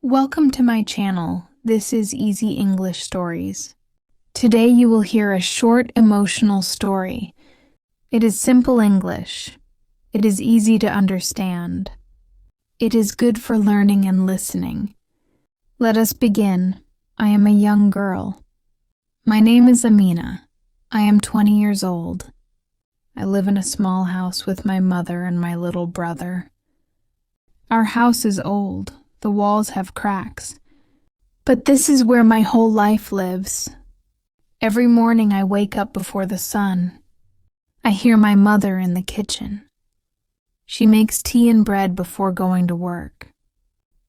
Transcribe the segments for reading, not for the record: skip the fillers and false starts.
Welcome to my channel. This is Easy English Stories. Today you will hear a short emotional story. It is simple English. It is easy to understand. It is good for learning and listening. Let us begin. I am a young girl. My name is Amina. I am 20 years old. I live in a small house with my mother and my little brother. Our house is old. The walls have cracks. But this is where my whole life lives. Every morning I wake up before the sun. I hear my mother in the kitchen. She makes tea and bread before going to work.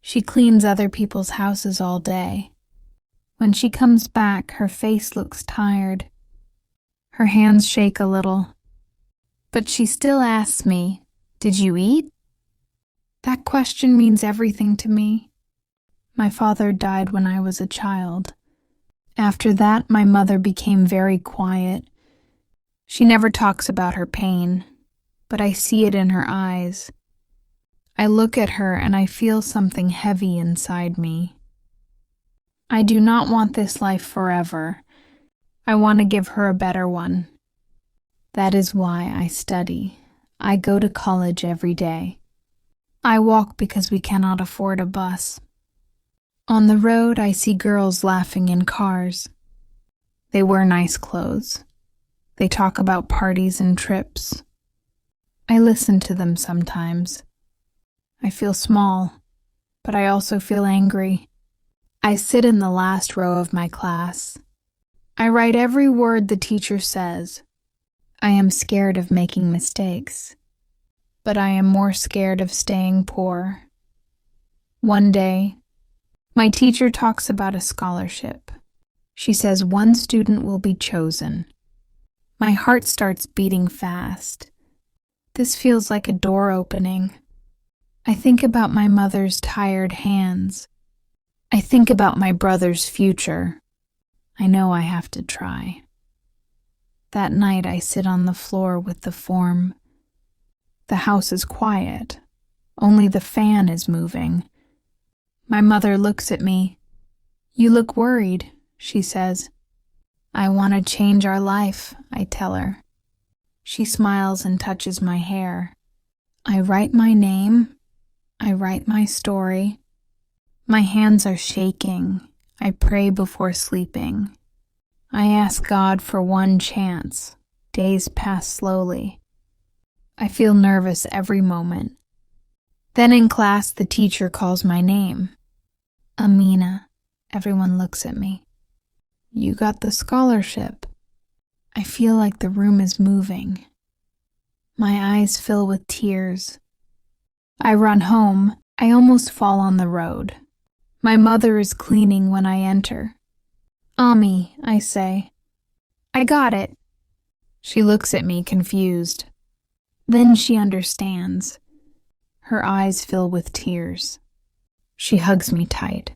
She cleans other people's houses all day. When she comes back, her face looks tired. Her hands shake a little. But she still asks me, "Did you eat?" That question means everything to me. My father died when I was a child. After that, my mother became very quiet. She never talks about her pain, but I see it in her eyes. I look at her and I feel something heavy inside me. I do not want this life forever. I want to give her a better one. That is why I study. I go to college every day. I walk because we cannot afford a bus. On the road, I see girls laughing in cars. They wear nice clothes. They talk about parties and trips. I listen to them sometimes. I feel small, but I also feel angry. I sit in the last row of my class. I write every word the teacher says. I am scared of making mistakes. But I am more scared of staying poor. One day, my teacher talks about a scholarship. She says one student will be chosen. My heart starts beating fast. This feels like a door opening. I think about my mother's tired hands. I think about my brother's future. I know I have to try. That night I sit on the floor with the form. The house is quiet. Only the fan is moving. My mother looks at me. "You look worried," she says. "I want to change our life," I tell her. She smiles and touches my hair. I write my name. I write my story. My hands are shaking. I pray before sleeping. I ask God for one chance. Days pass slowly. I feel nervous every moment. Then in class, the teacher calls my name. Amina. Everyone looks at me. "You got the scholarship." I feel like the room is moving. My eyes fill with tears. I run home. I almost fall on the road. My mother is cleaning when I enter. "Ami," I say. "I got it." She looks at me confused. Then she understands. Her eyes fill with tears. She hugs me tight.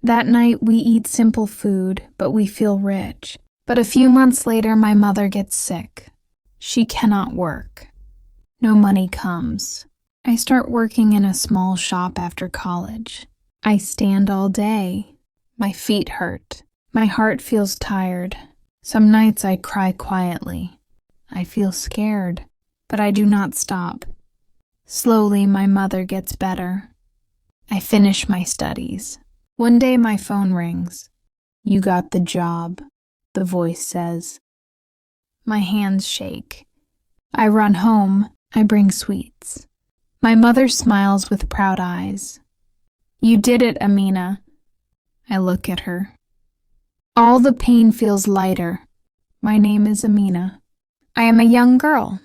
That night we eat simple food, but we feel rich. But a few months later, my mother gets sick. She cannot work. No money comes. I start working in a small shop after college. I stand all day. My feet hurt. My heart feels tired. Some nights I cry quietly. I feel scared. But I do not stop. Slowly, my mother gets better. I finish my studies. One day my phone rings. "You got the job," the voice says. My hands shake. I run home. I bring sweets. My mother smiles with proud eyes. "You did it, Amina." I look at her. All the pain feels lighter. My name is Amina. I am a young girl.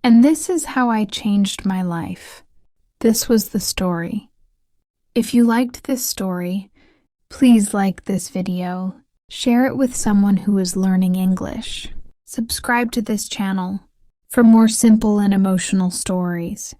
And this is how I changed my life. This was the story. If you liked this story, please like this video. Share it with someone who is learning English. Subscribe to this channel for more simple and emotional stories.